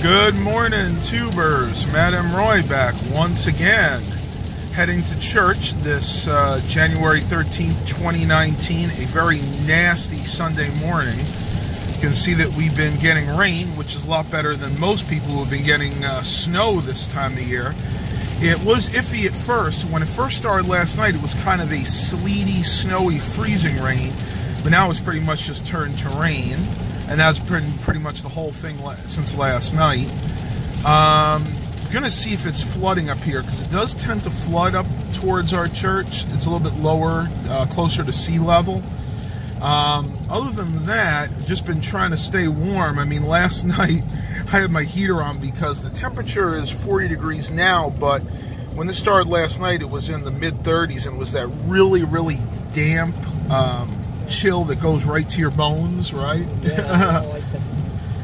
Good morning, tubers. Madam Roy back once again. Heading to church this January 13th, 2019, a very nasty Sunday morning. You can see that we've been getting rain, which is a lot better than most people who have been getting snow this time of year. It was iffy at first. When it first started last night, it was kind of a sleety, snowy, freezing rain, but now it's pretty much just turned to rain. And that's pretty much the whole thing since last night. I'm going to see if it's flooding up here, because it does tend to flood up towards our church. It's a little bit lower, closer to sea level. Other than that, just been trying to stay warm. I mean, last night I had my heater on because the temperature is 40 degrees now, but when this started last night, it was in the mid-30s and was that really, really damp chill that goes right to your bones, right? Yeah, I like that.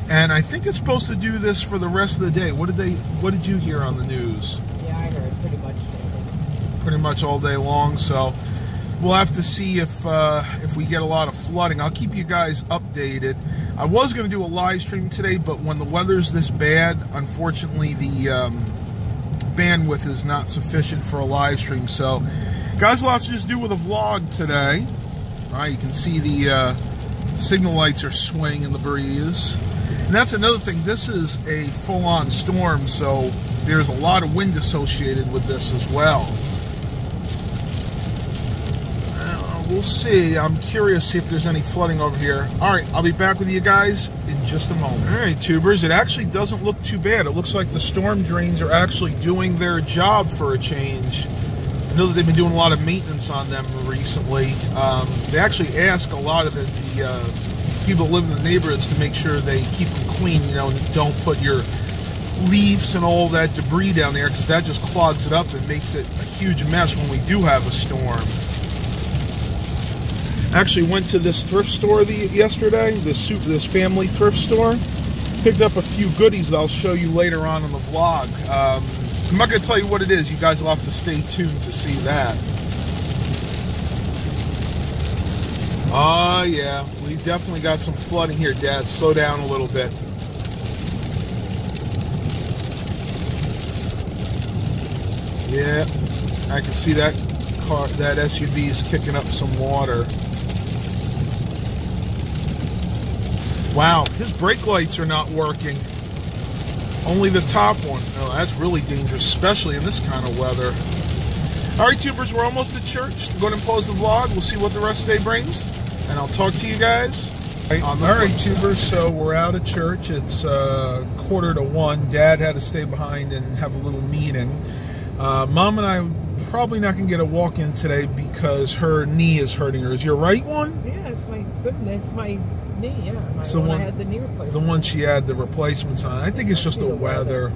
And I think it's supposed to do this for the rest of the day. What did you hear on the news? Yeah, I heard Pretty much all day long. So we'll have to see if we get a lot of flooding. I'll keep you guys updated. I was going to do a live stream today, but when the weather's this bad, unfortunately the bandwidth is not sufficient for a live stream. So guys, we'll have to just do with a vlog today. All right, you can see the signal lights are swaying in the breeze. And that's another thing. This is a full-on storm, so there's a lot of wind associated with this as well. We'll see. I'm curious to see if there's any flooding over here. All right, I'll be back with you guys in just a moment. All right, tubers, it actually doesn't look too bad. It looks like the storm drains are actually doing their job for a change. I know that they've been doing a lot of maintenance on them recently. They actually ask a lot of the people who live in the neighborhoods to make sure they keep them clean, you know, and don't put your leaves and all that debris down there, because that just clogs it up and makes it a huge mess when we do have a storm. Actually went to this thrift store yesterday, this family thrift store. Picked up a few goodies that I'll show you later on in the vlog. I'm not going to tell you what it is. You guys will have to stay tuned to see that. Oh, yeah. We definitely got some flooding here, Dad. Slow down a little bit. Yeah. I can see that car, that SUV is kicking up some water. Wow. His brake lights are not working. Only the top one. Oh, that's really dangerous, especially in this kind of weather. All right, tubers, we're almost at church. I'm going to pause the vlog. We'll see what the rest of the day brings, and I'll talk to you guys. All right, tubers, so we're out of church. It's 1:45. Dad had to stay behind and have a little meeting. Mom and I probably not going to get a walk-in today because her knee is hurting her. Is your right one? Yeah, it's my goodness. It's my knee, yeah. I had the knee replacement. The one she had the replacements on. I think it's just the weather.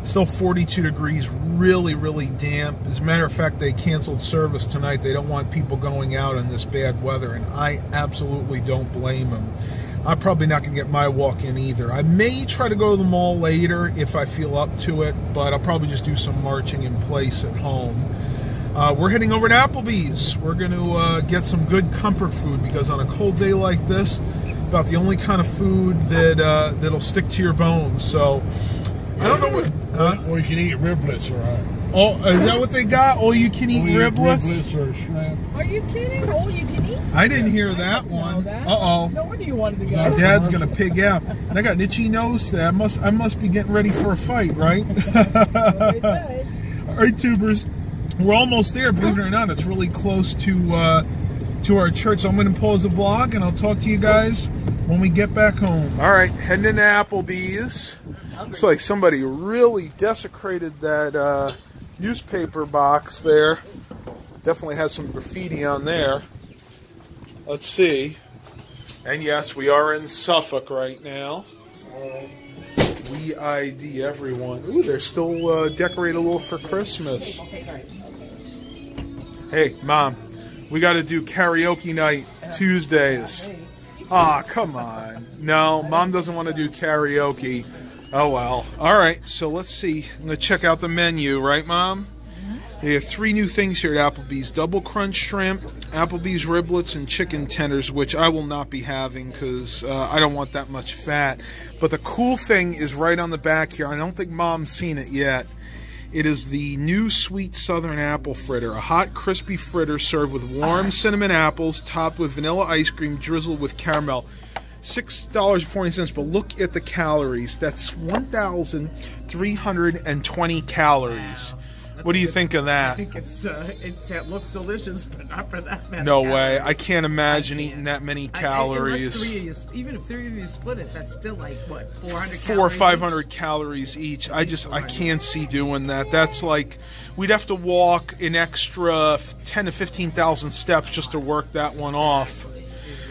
Still 42 degrees, really, really damp. As a matter of fact, they canceled service tonight. They don't want people going out in this bad weather, and I absolutely don't blame them. I'm probably not going to get my walk-in either. I may try to go to the mall later if I feel up to it, but I'll probably just do some marching in place at home. We're heading over to Applebee's. We're going to get some good comfort food, because on a cold day like this, about the only kind of food that that'll stick to your bones. So I don't know what. Or you can eat riblets, all right? Oh, is that what they got? All you can eat riblets? Riblets or shrimp. Are you kidding? All you can eat? I didn't hear that one. Uh-oh. No wonder you wanted to go. My dad's gonna pig out, and I got an itchy nose today. I must be getting ready for a fight, right? All right, tubers, we're almost there. Believe it or not, it's really close to our church. So I'm going to pause the vlog, and I'll talk to you guys when we get back home. All right, heading into Applebee's. Looks like somebody really desecrated that newspaper box there. Definitely has some graffiti on there. Let's see. And yes, we are in Suffolk right now. We ID everyone. Ooh, they're still decorated a little for Christmas. Hey, Mom, we got to do karaoke night Tuesdays. Ah, come on. No, Mom doesn't want to do karaoke. Oh, well. All right, so let's see. I'm going to check out the menu, right, Mom? We have 3 new things here at Applebee's. Double crunch shrimp, Applebee's riblets and chicken tenders, which I will not be having because I don't want that much fat. But the cool thing is right on the back here. I don't think Mom's seen it yet. It is the new sweet southern apple fritter. A hot, crispy fritter served with warm cinnamon apples, topped with vanilla ice cream, drizzled with caramel. $6.40, but look at the calories. That's 1,320 calories. What do you think of that? I think it looks delicious, but not for that many. No calories. way. I can't imagine eating that many calories. Even if 3 of you split it, that's still like what, 400 400 or 500 calories each. I can't see doing that. That's like we'd have to walk an extra 10 to 15,000 steps just to work that one off.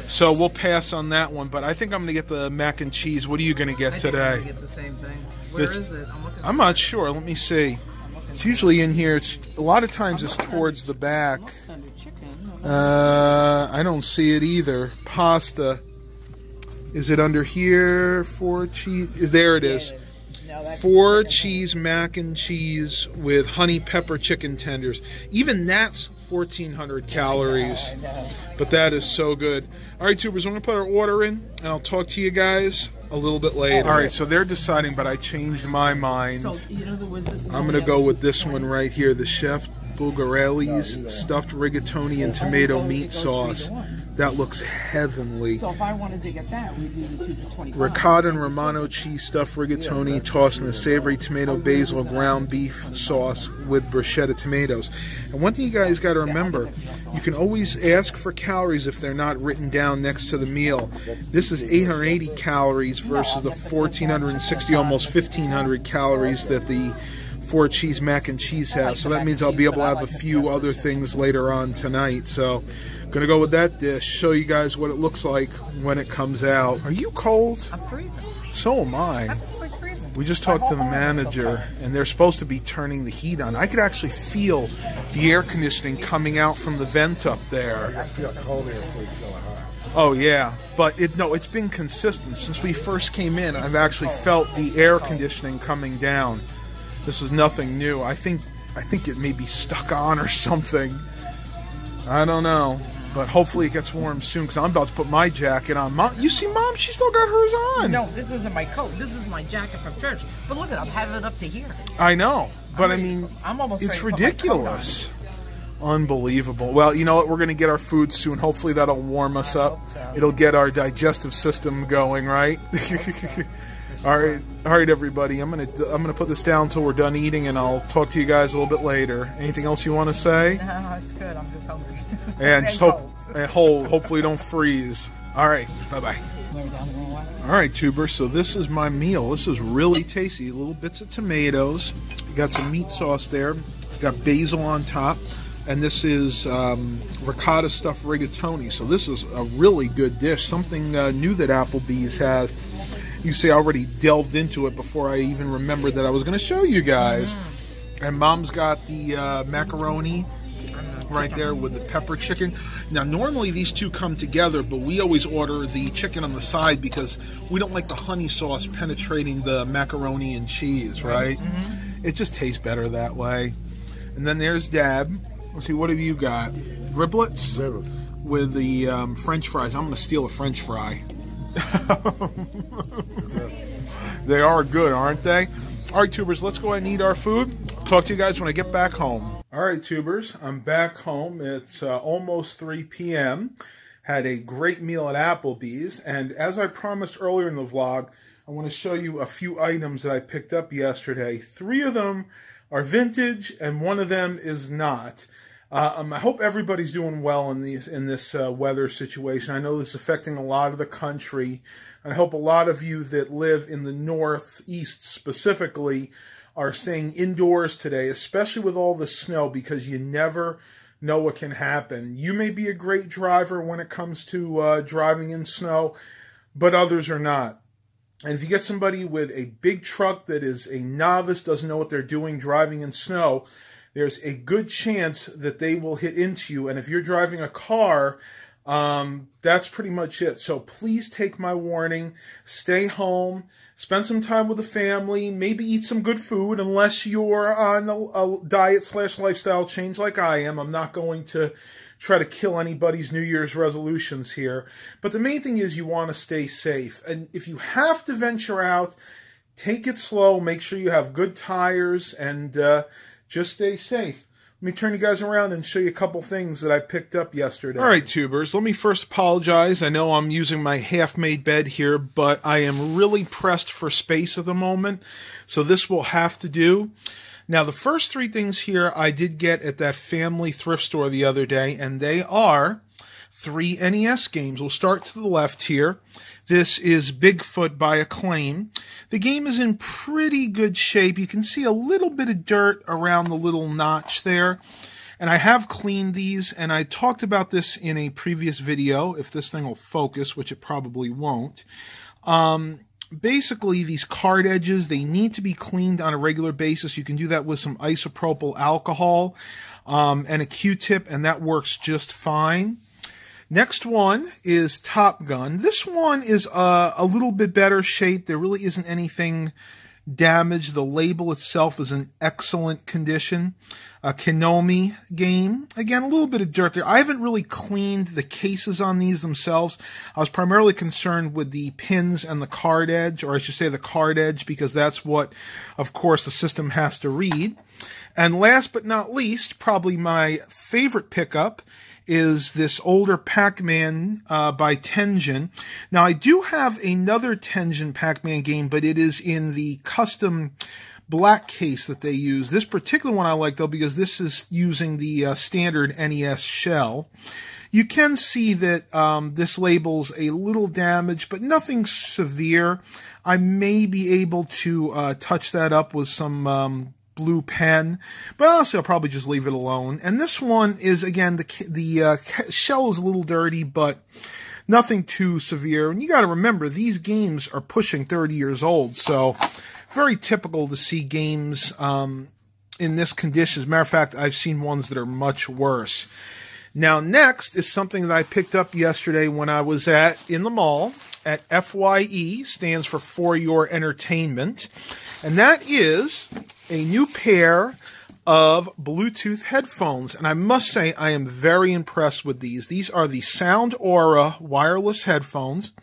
So we'll pass on that one, but I think I'm going to get the mac and cheese. What are you going to get today? I'm going to get the same thing. Where is it? I'm not sure. Let me see. It's usually in here. It's a lot of times it's towards the back. I don't see it either. Pasta. Is it under here? 4 cheese. There it is. 4 cheese mac and cheese with honey pepper chicken tenders. Even that's 1,400 calories. But that is so good. All right, tubers, I'm going to put our order in, and I'll talk to you guys a little bit later. All right, so they're deciding, but I changed my mind. I'm going to go with this one right here, the Chef Bulgarelli's stuffed rigatoni and tomato meat sauce. That looks heavenly. So if I wanted to get that, we'd do the 2 for 25. Ricotta and Romano cheese stuffed rigatoni tossed in a savory tomato basil ground beef sauce with bruschetta tomatoes. And one thing you guys got to remember, you can always ask for calories if they're not written down next to the meal. This is 880 calories versus the 1,460, almost 1,500 calories that the 4 cheese mac and cheese has. So that means I'll be able to have a few other things later on tonight. So gonna go with that dish, show you guys what it looks like when it comes out. Are you cold? I'm freezing. So am I. I'm like freezing. We just talked to the manager, and they're supposed to be turning the heat on. I could actually feel the air conditioning coming out from the vent up there. I feel cold here before you feel hot. Oh yeah, but it's been consistent since we first came in. I've actually felt the air conditioning coming down. This is nothing new. I think it may be stuck on or something. I don't know. But hopefully it gets warm soon because I'm about to put my jacket on. Mom, you see, Mom? She still got hers on. No, this isn't my coat. This is my jacket from church. But look at it. I'm having it up to here. I know. But I mean, it's ridiculous. Unbelievable. Well, you know what? We're going to get our food soon. Hopefully that'll warm us up. So. It'll get our digestive system going, right? All right, everybody. I'm gonna put this down until we're done eating, and I'll talk to you guys a little bit later. Anything else you want to say? No, it's good. I'm just hungry. And just hopefully don't freeze. All right, bye-bye. All right, tubers. So this is my meal. This is really tasty. Little bits of tomatoes. You got some meat sauce there. You got basil on top. And this is ricotta stuffed rigatoni. So this is a really good dish. Something new that Applebee's has. You see, I already delved into it before I even remembered that I was going to show you guys. And Mom's got the macaroni right there with the pepper chicken. Now, normally these two come together, but we always order the chicken on the side because we don't like the honey sauce penetrating the macaroni and cheese, right? It just tastes better that way. And then there's Dad. Let's see, what have you got? Riblets with the French fries. I'm going to steal a French fry. They are good, aren't they? All right, tubers, let's go ahead and eat our food. Talk to you guys when I get back home. All right, tubers, I'm back home. It's almost 3 p.m. Had a great meal at Applebee's, and as I promised earlier in the vlog, I want to show you a few items that I picked up yesterday. 3 of them are vintage, and 1 of them is not. I hope everybody's doing well in this weather situation. I know this is affecting a lot of the country. And I hope a lot of you that live in the Northeast specifically are staying indoors today, especially with all the snow, because you never know what can happen. You may be a great driver when it comes to driving in snow, but others are not. And if you get somebody with a big truck that is a novice, doesn't know what they're doing driving in snow, there's a good chance that they will hit into you. And if you're driving a car, that's pretty much it. So please take my warning. Stay home. Spend some time with the family. Maybe eat some good food, unless you're on a diet/lifestyle change like I am. I'm not going to try to kill anybody's New Year's resolutions here. But the main thing is you want to stay safe. And if you have to venture out, take it slow. Make sure you have good tires and just stay safe. Let me turn you guys around and show you a couple things that I picked up yesterday. All right, tubers, let me first apologize. I know I'm using my half-made bed here, but I am really pressed for space at the moment, so this will have to do. Now, the first three things here I did get at that family thrift store the other day, and they are 3 NES games. We'll start to the left here. This is Bigfoot by Acclaim. The game is in pretty good shape. You can see a little bit of dirt around the little notch there. And I have cleaned these, and I talked about this in a previous video, if this thing will focus, which it probably won't. Basically, these card edges, they need to be cleaned on a regular basis. You can do that with some isopropyl alcohol and a Q-tip, and that works just fine. Next one is Top Gun. This one is a little bit better shape. There really isn't anything damaged. The label itself is in excellent condition. A Konami game. Again, a little bit of dirt there. I haven't really cleaned the cases on these themselves. I was primarily concerned with the pins and the card edge, or I should say the card edge, because that's what, of course, the system has to read. And last but not least, probably my favorite pickup, is this older Pac-Man by Tengen. Now, I do have another Tengen Pac-Man game, but it is in the custom black case that they use. This particular one I like, though, because this is using the standard NES shell. You can see that this label's a little damaged, but nothing severe. I may be able to touch that up with some blue pen, but honestly I'll probably just leave it alone. And this one is, again, the shell is a little dirty, but nothing too severe. And you got to remember, these games are pushing 30 years old, so very typical to see games in this condition. As a matter of fact, I've seen ones that are much worse. Now, next is something that I picked up yesterday when I was in the mall at FYE, stands for Your Entertainment, and that is a new pair of Bluetooth headphones. And I must say, I am very impressed with these. These are the Sound Aura wireless headphones.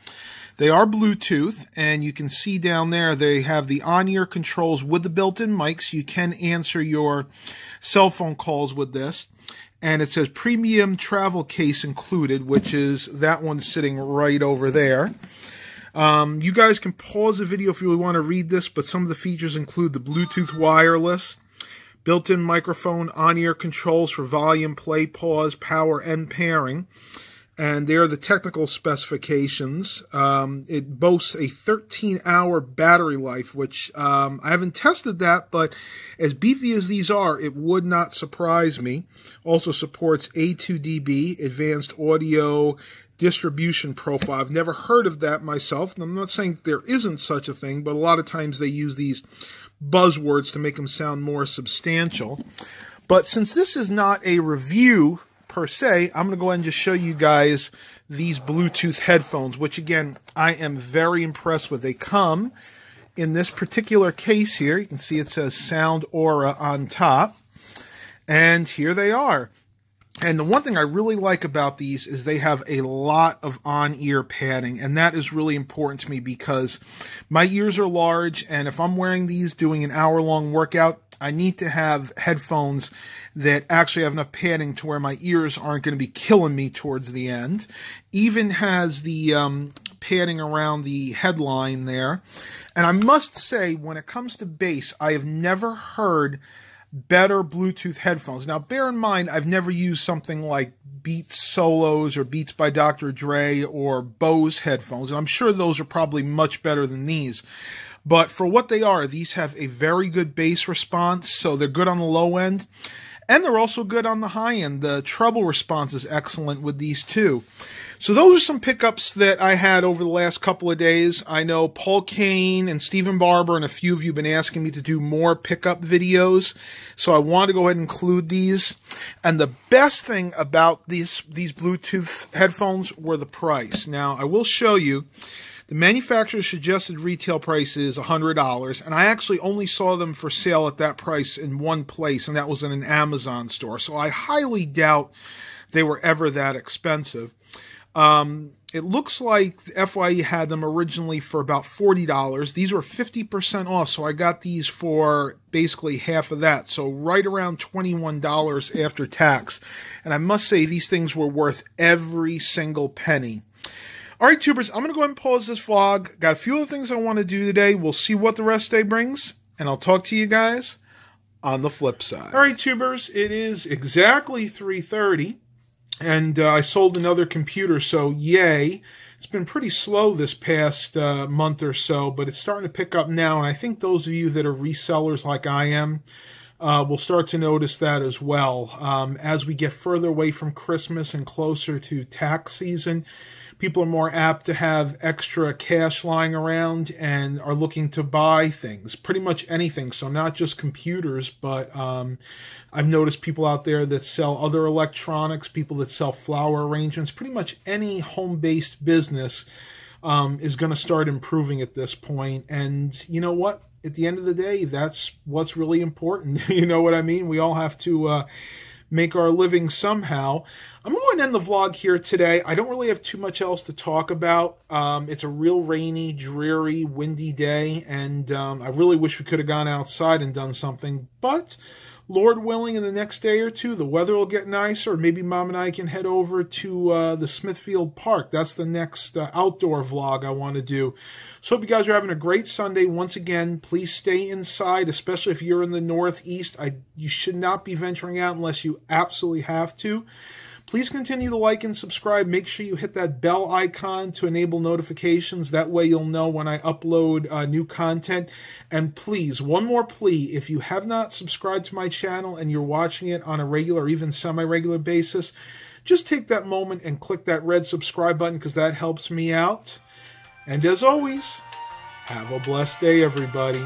They are Bluetooth, and you can see down there they have the on-ear controls with the built-in mics. You can answer your cell phone calls with this. And it says premium travel case included, which is that one sitting right over there. You guys can pause the video if you really want to read this, but some of the features include the Bluetooth wireless, built-in microphone, on-ear controls for volume, play, pause, power, and pairing. And there are the technical specifications. It boasts a 13-hour battery life, which I haven't tested that, but as beefy as these are, it would not surprise me. Also supports A2DB, Advanced Audio Distribution Profile. I've never heard of that myself, and I'm not saying there isn't such a thing, but a lot of times they use these buzzwords to make them sound more substantial. But since this is not a review per se, I'm going to go ahead and just show you guys these Bluetooth headphones, which again, I am very impressed with. They come in this particular case here. You can see it says Sound Aura on top, and here they are. And the one thing I really like about these is they have a lot of on-ear padding, and that is really important to me because my ears are large, and if I'm wearing these doing an hour-long workout, I need to have headphones that actually have enough padding to where my ears aren't going to be killing me towards the end. Even has the padding around the headline there. And I must say, when it comes to bass, I have never heard better Bluetooth headphones. Now, bear in mind, I've never used something like Beats Solos or Beats by Dr. Dre or Bose headphones, and I'm sure those are probably much better than these. But for what they are, these have a very good bass response, so they're good on the low end, and they're also good on the high end. The treble response is excellent with these too. So those are some pickups that I had over the last couple of days. I know Paul Kane and Stephen Barber and a few of you have been asking me to do more pickup videos, so I want to go ahead and include these. And the best thing about these Bluetooth headphones were the price. Now, I will show you. The manufacturer's suggested retail price is $100, and I actually only saw them for sale at that price in one place, and that was in an Amazon store. So I highly doubt they were ever that expensive. It looks like FYE had them originally for about $40. These were 50% off, so I got these for basically half of that. So right around $21 after tax. And I must say, these things were worth every single penny. All right, tubers, I'm going to go ahead and pause this vlog. Got a few other things I want to do today. We'll see what the rest of the day brings, and I'll talk to you guys on the flip side. All right, tubers, it is exactly 3:30. And I sold another computer, so yay. It's been pretty slow this past month or so, but it's starting to pick up now. And I think those of you that are resellers like I am will start to notice that as well. As we get further away from Christmas and closer to tax season, people are more apt to have extra cash lying around and are looking to buy things, pretty much anything. So not just computers, but I've noticed people out there that sell other electronics, people that sell flower arrangements. Pretty much any home-based business is going to start improving at this point. And you know what? At the end of the day, that's what's really important. You know what I mean? We all have to make our living somehow. I'm going to end the vlog here today. I don't really have too much else to talk about. It's a real rainy, dreary, windy day, and I really wish we could have gone outside and done something, but Lord willing, in the next day or two, the weather will get nicer. Maybe Mom and I can head over to the Smithfield Park. That's the next outdoor vlog I want to do. So hope you guys are having a great Sunday. Once again, please stay inside, especially if you're in the Northeast. You should not be venturing out unless you absolutely have to. Please continue to like and subscribe. Make sure you hit that bell icon to enable notifications. That way you'll know when I upload new content. And please, one more plea, if you have not subscribed to my channel and you're watching it on a regular or even semi-regular basis, just take that moment and click that red subscribe button because that helps me out. And as always, have a blessed day, everybody.